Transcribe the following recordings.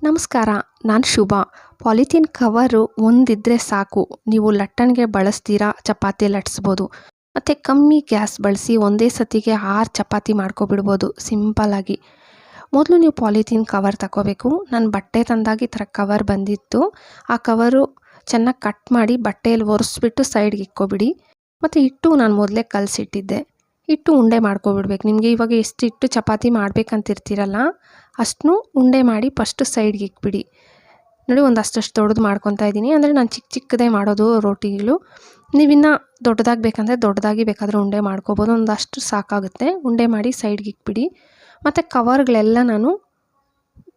ನಮಸ್ಕಾರ, ನಾನು ಶುಭ. Polythene cover ಒಂದಿದ್ದರೆ ಸಾಕು, ನೀವು ಲಟ್ಟಣಿಗೆ ಬಳಸ್ತೀರಾ ಚಪಾತಿ ಲಟ್ಟಿಸ್ಬೋದು. ಮತ್ತು ಕಮ್ಮಿ ಗ್ಯಾಸ್ ಬಳಸಿ ಒಂದೇ ಸತಿಗೆ 6 ಚಪಾತಿ ಮಾಡ್ಕೊಬಿಡ್ಬೋದು ಸಿಂಪಲ್ಲಾಗಿ. ಮೊದಲು ನೀವು ಪಾಲಿಥೀನ್ ಕವರ್ ತಗೋಬೇಕು. ನಾನು ಬಟ್ಟೆ ತಂದಾಗ ಈ ಥರ ಕವರ್ ಬಂದಿತ್ತು. ಆ ಕವರು ಚೆನ್ನಾಗಿ ಕಟ್ ಮಾಡಿ ಬಟ್ಟೆಯಲ್ಲಿ ಒರೆಸ್ಬಿಟ್ಟು ಸೈಡ್ಗೆ ಇಕ್ಕೊಬಿಡಿ. ಮತ್ತು ಹಿಟ್ಟು ನಾನು ಮೊದಲೇ ಕಲಸಿಟ್ಟಿದ್ದೆ. ಹಿಟ್ಟು ಉಂಡೆ ಮಾಡ್ಕೊಬಿಡ್ಬೇಕು. ನಿಮಗೆ ಇವಾಗ ಎಷ್ಟು ಹಿಟ್ಟು ಚಪಾತಿ ಮಾಡ್ಬೇಕಂತಿರ್ತೀರಲ್ಲ ಅಷ್ಟನ್ನು ಉಂಡೆ ಮಾಡಿ ಫಸ್ಟು ಸೈಡ್ಗೆ ಇಕ್ಬಿಡಿ. ನೋಡಿ, ಅಷ್ಟು ದೊಡ್ಡದು ಮಾಡ್ಕೊತಾ ಇದ್ದೀನಿ. ಅಂದರೆ ನಾನು ಚಿಕ್ಕ ಚಿಕ್ಕದೇ ಮಾಡೋದು ರೋಟಿಗಳು. ನೀವಿನ್ನು ದೊಡ್ಡದಾಗಿ ಬೇಕಂದರೆ ದೊಡ್ಡದಾಗಿ ಬೇಕಾದರೆ ಉಂಡೆ ಮಾಡ್ಕೊಬೋದು. ಒಂದಷ್ಟು ಸಾಕಾಗುತ್ತೆ. ಉಂಡೆ ಮಾಡಿ ಸೈಡ್ಗೆ ಇಕ್ಬಿಡಿ. ಮತ್ತು ಕವರ್ಗಳೆಲ್ಲ ನಾನು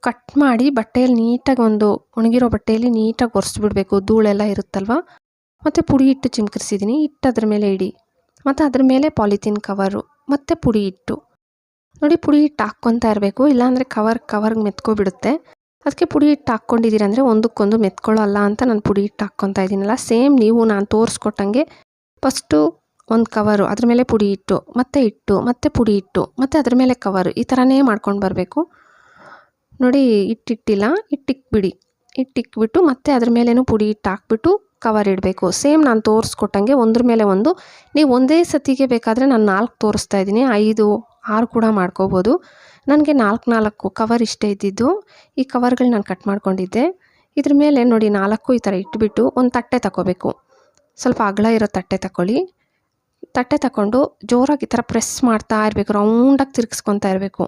ಕಟ್ ಮಾಡಿ ಬಟ್ಟೆಯಲ್ಲಿ ನೀಟಾಗಿ ಒಣಗಿರೋ ಬಟ್ಟೆಯಲ್ಲಿ ನೀಟಾಗಿ ಒರೆಸ್ಬಿಡ್ಬೇಕು. ಧೂಳೆಲ್ಲ ಇರುತ್ತಲ್ವ. ಮತ್ತು ಪುಡಿ ಹಿಟ್ಟು ಚಿಮ್ಕರಿಸಿದ್ದೀನಿ. ಹಿಟ್ಟು ಅದ್ರ ಮೇಲೆ ಇಡಿ. ಮತ್ತು ಅದ್ರ ಮೇಲೆ ಪಾಲಿಥೀನ್ ಕವರು ಮತ್ತು ಪುಡಿ ಹಿಟ್ಟು. ನೋಡಿ, ಪುಡಿ ಹಿಟ್ಟು ಹಾಕ್ಕೊತಾ ಇರಬೇಕು, ಇಲ್ಲಾಂದರೆ ಕವರ್ಗೆ ಮೆತ್ಕೊಬಿಡುತ್ತೆ. ಅದಕ್ಕೆ ಪುಡಿ ಹಿಟ್ಟು ಹಾಕ್ಕೊಂಡಿದ್ದೀರಂದರೆ ಒಂದಕ್ಕೊಂದು ಮೆತ್ಕೊಳ್ಳಲ್ಲ ಅಂತ ನಾನು ಪುಡಿ ಹಿಟ್ಟು ಹಾಕ್ಕೊತಾ ಇದ್ದೀನಲ್ಲ. ಸೇಮ್ ನೀವು ನಾನು ತೋರಿಸ್ಕೊಟ್ಟಂಗೆ ಫಸ್ಟು ಒಂದು ಕವರು, ಅದ್ರ ಮೇಲೆ ಪುಡಿ ಹಿಟ್ಟು, ಮತ್ತು ಪುಡಿ ಹಿಟ್ಟು, ಮತ್ತು ಅದ್ರ ಮೇಲೆ ಕವರು, ಈ ಥರನೇ ಮಾಡ್ಕೊಂಡು ಬರಬೇಕು. ನೋಡಿ, ಹಿಟ್ಟಿಟ್ಟಿಲ್ಲ, ಹಿಟ್ಟಿಕ್ಬಿಡಿ. ಹಿಟ್ಟಿಕ್ಬಿಟ್ಟು ಮತ್ತೆ ಅದ್ರ ಮೇಲೇನೂ ಪುಡಿ ಹಿಟ್ಟು ಹಾಕ್ಬಿಟ್ಟು ಕವರ್ ಇಡಬೇಕು. ಸೇಮ್ ನಾನು ತೋರಿಸ್ಕೊಟ್ಟಂಗೆ ಒಂದ್ರ ಮೇಲೆ ಒಂದು. ನೀವು ಒಂದೇ ಸತಿಗೆ ಬೇಕಾದರೆ ನಾನು 4 ತೋರಿಸ್ತಾ ಇದ್ದೀನಿ, 5, 6 ಕೂಡ ಮಾಡ್ಕೋಬೋದು. ನನಗೆ 4 ಕವರ್ ಇಷ್ಟೇ ಇದ್ದಿದ್ದು. ಈ ಕವರ್ಗಳು ನಾನು ಕಟ್ ಮಾಡ್ಕೊಂಡಿದ್ದೆ. ಇದ್ರ ಮೇಲೆ ನೋಡಿ 4 ಈ ಥರ ಇಟ್ಬಿಟ್ಟು ಒಂದು ತಟ್ಟೆ ತಗೋಬೇಕು. ಸ್ವಲ್ಪ ಅಗಲ ಇರೋ ತಟ್ಟೆ ತಗೊಳ್ಳಿ. ತಟ್ಟೆ ತಗೊಂಡು ಜೋರಾಗಿ ಈ ಥರ ಪ್ರೆಸ್ ಮಾಡ್ತಾ ಇರಬೇಕು, ರೌಂಡಾಗಿ ತಿರುಗಿಸ್ಕೊತಾ ಇರಬೇಕು.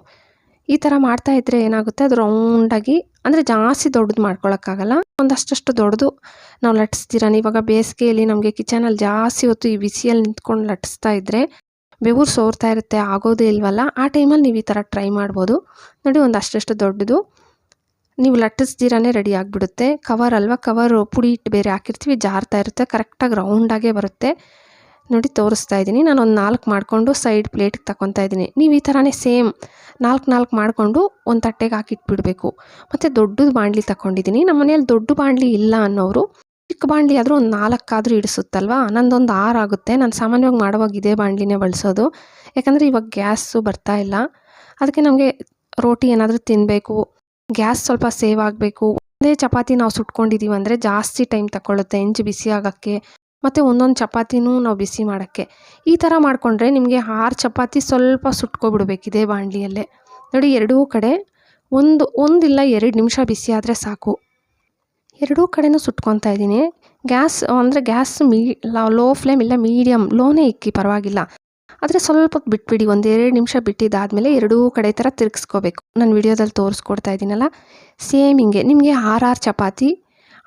ಈ ಥರ ಮಾಡ್ತಾ ಇದ್ದರೆ ಏನಾಗುತ್ತೆ, ಅದು ರೌಂಡಾಗಿ, ಅಂದರೆ ಜಾಸ್ತಿ ದೊಡ್ಡದು ಮಾಡ್ಕೊಳಕ್ಕಾಗಲ್ಲ. ಒಂದಷ್ಟು ದೊಡ್ಡದು ನಾವು ಲಟ್ಟಿಸ್ತೀರ. ಇವಾಗ ಬೇಸಿಗೆಯಲ್ಲಿ ನಮಗೆ ಕಿಚನಲ್ಲಿ ಜಾಸ್ತಿ ಹೊತ್ತು ಈ ಬಿಸಿಯಲ್ಲಿ ನಿಂತ್ಕೊಂಡು ಲಟ್ಟಿಸ್ತಾ ಇದ್ದರೆ ಬೆವರು ಸೋರ್ತಾ ಇರುತ್ತೆ, ಆಗೋದೇ ಇಲ್ವಲ್ಲ. ಆ ಟೈಮಲ್ಲಿ ನೀವು ಈ ಥರ ಟ್ರೈ ಮಾಡ್ಬೋದು. ನೋಡಿ, ಒಂದಷ್ಟು ದೊಡ್ಡದು ನೀವು ಲಟ್ಟಿಸ್ದಿರನೇ ರೆಡಿ ಆಗಿಬಿಡುತ್ತೆ. ಕವರ್ ಅಲ್ವಾ, ಕವರು ಪುಡಿ ಹಿಟ್ಟು ಬೇರೆ ಹಾಕಿರ್ತೀವಿ, ಜಾರ್ತಾ ಇರುತ್ತೆ, ಕರೆಕ್ಟಾಗಿ ರೌಂಡಾಗೇ ಬರುತ್ತೆ. ನೋಡಿ, ತೋರಿಸ್ತಾ ಇದ್ದೀನಿ. ನಾನು ಒಂದು 4 ಮಾಡಿಕೊಂಡು ಸೈಡ್ ಪ್ಲೇಟಿಗೆ ತಗೊತಾ ಇದ್ದೀನಿ. ನೀವು ಈ ಥರನೇ ಸೇಮ್ 4 ಮಾಡಿಕೊಂಡು ಒಂದು ತಟ್ಟೆಗೆ ಹಾಕಿಟ್ಬಿಡಬೇಕು. ಮತ್ತು ದೊಡ್ಡದು ಬಾಣಲಿ ತಗೊಂಡಿದ್ದೀನಿ. ನಮ್ಮ ಮನೇಲಿ ದೊಡ್ಡ ಬಾಣಲಿ ಇಲ್ಲ ಅನ್ನೋರು ಚಿಕ್ಕ ಬಾಣಲಿ ಆದರೂ ಒಂದು 4 ಆದರೂ ಇಡಿಸುತ್ತಲ್ವ. ನಂದೊಂದು 6 ಆಗುತ್ತೆ. ನಾನು ಸಾಮಾನ್ಯವಾಗಿ ಮಾಡುವಾಗ ಇದೇ ಬಾಣಲಿನೇ ಬಳಸೋದು. ಯಾಕಂದರೆ ಇವಾಗ ಗ್ಯಾಸು ಬರ್ತಾ ಇಲ್ಲ. ಅದಕ್ಕೆ ನಮಗೆ ರೋಟಿ ಏನಾದರೂ ತಿನ್ನಬೇಕು, ಗ್ಯಾಸ್ ಸ್ವಲ್ಪ ಸೇವ್ ಆಗಬೇಕು. ಒಂದೇ ಚಪಾತಿ ನಾವು ಸುಟ್ಕೊಂಡಿದ್ದೀವಿ ಅಂದರೆ ಜಾಸ್ತಿ ಟೈಮ್ ತಗೊಳ್ಳುತ್ತೆ ಹೆಂಚು ಬಿಸಿ ಆಗೋಕ್ಕೆ, ಮತ್ತು ಒಂದೊಂದು ಚಪಾತಿನೂ ನಾವು ಬಿಸಿ ಮಾಡೋಕ್ಕೆ. ಈ ಥರ ಮಾಡಿಕೊಂಡ್ರೆ ನಿಮಗೆ 6 ಚಪಾತಿ ಸ್ವಲ್ಪ ಸುಟ್ಕೊಬಿಡ್ಬೇಕು ಇದೇ ಬಾಣಲಿಯಲ್ಲೇ. ನೋಡಿ, ಎರಡೂ ಕಡೆ ಒಂದಿಲ್ಲ 2 ನಿಮಿಷ ಬಿಸಿ ಆದರೆ ಸಾಕು. ಎರಡೂ ಕಡೆನೂ ಸುಟ್ಕೊತಾ ಇದ್ದೀನಿ. ಗ್ಯಾಸ್ ಲೋ ಫ್ಲೇಮ್ ಇಲ್ಲ, ಮೀಡಿಯಮ್ ಲೋನೇ ಇಕ್ಕಿ, ಪರವಾಗಿಲ್ಲ. ಆದರೆ ಸ್ವಲ್ಪ ಹೊತ್ತು ಬಿಟ್ಬಿಡಿ. 1-2 ನಿಮಿಷ ಬಿಟ್ಟಿದ್ದಾದಮೇಲೆ ಎರಡೂ ಕಡೆ ಥರ ತಿರುಗಿಸ್ಕೋಬೇಕು. ನಾನು ವಿಡಿಯೋದಲ್ಲಿ ತೋರಿಸ್ಕೊಡ್ತಾ ಇದ್ದೀನಲ್ಲ, ಸೇಮ್ ಹಿಂಗೆ ನಿಮಗೆ 6 ಚಪಾತಿ,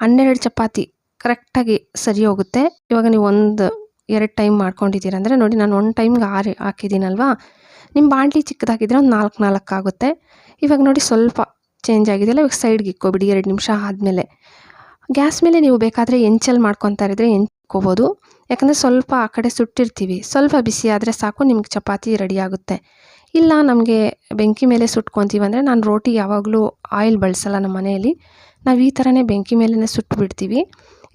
12 ಚಪಾತಿ ಕರೆಕ್ಟಾಗಿ ಸರಿ ಹೋಗುತ್ತೆ. ಇವಾಗ ನೀವು 1-2 ಟೈಮ್ ಮಾಡ್ಕೊಂಡಿದ್ದೀರಂದರೆ ನೋಡಿ, ನಾನು 1 ಟೈಮ್ಗೆ 6 ಹಾಕಿದ್ದೀನಲ್ವಾ. ನಿಮ್ಮ ಬಾಣಲಿ ಚಿಕ್ಕದಾಗಿದ್ದರೆ ಒಂದು 4 ಆಗುತ್ತೆ. ಇವಾಗ ನೋಡಿ, ಸ್ವಲ್ಪ ಚೇಂಜ್ ಆಗಿದೆಯಲ್ಲ. ಇವಾಗ ಸೈಡ್ಗೆ ಇಕ್ಕೊಬಿಡಿ 2 ನಿಮಿಷ ಆದಮೇಲೆ. ಗ್ಯಾಸ್ ಮೇಲೆ ನೀವು ಬೇಕಾದರೆ ಹೆಂಚಲ್ಲಿ ಮಾಡ್ಕೊತಾ ಇದ್ದರೆ ಹೆಂಚ್ಕೋಬೋದು. ಯಾಕಂದರೆ ಸ್ವಲ್ಪ ಆ ಕಡೆ ಸುಟ್ಟಿರ್ತೀವಿ, ಸ್ವಲ್ಪ ಬಿಸಿ ಆದರೆ ಸಾಕು, ನಿಮ್ಗೆ ಚಪಾತಿ ರೆಡಿ ಆಗುತ್ತೆ. ಇಲ್ಲ ನಮಗೆ ಬೆಂಕಿ ಮೇಲೆ ಸುಟ್ಕೊತೀವಿ ಅಂದರೆ, ನಾನು ರೋಟಿ ಯಾವಾಗಲೂ ಆಯಿಲ್ ಬಳಸಲ್ಲ ನಮ್ಮ ಮನೆಯಲ್ಲಿ. ನಾವು ಈ ಥರನೇ ಬೆಂಕಿ ಮೇಲೇ ಸುಟ್ಬಿಡ್ತೀವಿ.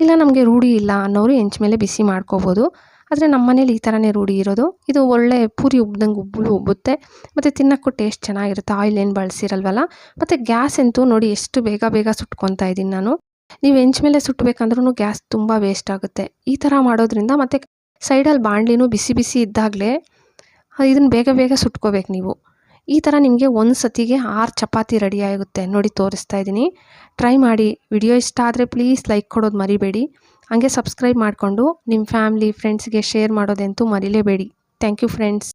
ಇಲ್ಲ ನಮಗೆ ರೂಢಿ ಇಲ್ಲ ಅನ್ನೋರು ಹೆಂಚು ಮೇಲೆ ಬಿಸಿ ಮಾಡ್ಕೋಬೋದು. ಆದರೆ ನಮ್ಮ ಮನೇಲಿ ಈ ಥರನೇ ರೂಢಿ ಇರೋದು. ಇದು ಒಳ್ಳೆ ಪೂರಿ ಉಬ್ದಂಗೆ ಉಬ್ಬುತ್ತೆ, ಮತ್ತು ತಿನ್ನೋಕ್ಕೂ ಟೇಸ್ಟ್ ಚೆನ್ನಾಗಿರುತ್ತೆ. ಆಯಿಲ್ ಏನು ಬಳಸಿರಲ್ವಲ್ಲ. ಮತ್ತು ಗ್ಯಾಸ್ ಅಂತೂ ನೋಡಿ ಎಷ್ಟು ಬೇಗ ಸುಟ್ಕೊತಾ ಇದ್ದೀನಿ ನಾನು. ನೀವು ಹೆಂಚು ಮೇಲೆ ಸುಟ್ಟಬೇಕಂದ್ರೂ ಗ್ಯಾಸ್ ತುಂಬ ವೇಸ್ಟ್ ಆಗುತ್ತೆ. ಈ ಥರ ಮಾಡೋದ್ರಿಂದ, ಮತ್ತು ಸೈಡಲ್ಲಿ ಬಾಣಲಿನೂ ಬಿಸಿ ಇದ್ದಾಗಲೇ ಇದನ್ನು ಬೇಗ ಸುಟ್ಕೋಬೇಕು ನೀವು. ಈ ಥರ ನಿಮಗೆ ಒಂದು ಸತಿಗೆ 6 ಚಪಾತಿ ರೆಡಿ ಆಗುತ್ತೆ. ನೋಡಿ, ತೋರಿಸ್ತಾ ಇದ್ದೀನಿ. ಟ್ರೈ ಮಾಡಿ. ವಿಡಿಯೋ ಇಷ್ಟ ಆದರೆ ಪ್ಲೀಸ್ ಲೈಕ್ ಕೊಡೋದು ಮರಿಬೇಡಿ. ಹಾಗೆ ಸಬ್ಸ್ಕ್ರೈಬ್ ಮಾಡಿಕೊಂಡು ನಿಮ್ಮ ಫ್ಯಾಮ್ಲಿ ಫ್ರೆಂಡ್ಸ್ಗೆ ಶೇರ್ ಮಾಡೋದಂತೂ ಮರಿಲೇಬೇಡಿ. Thank you friends.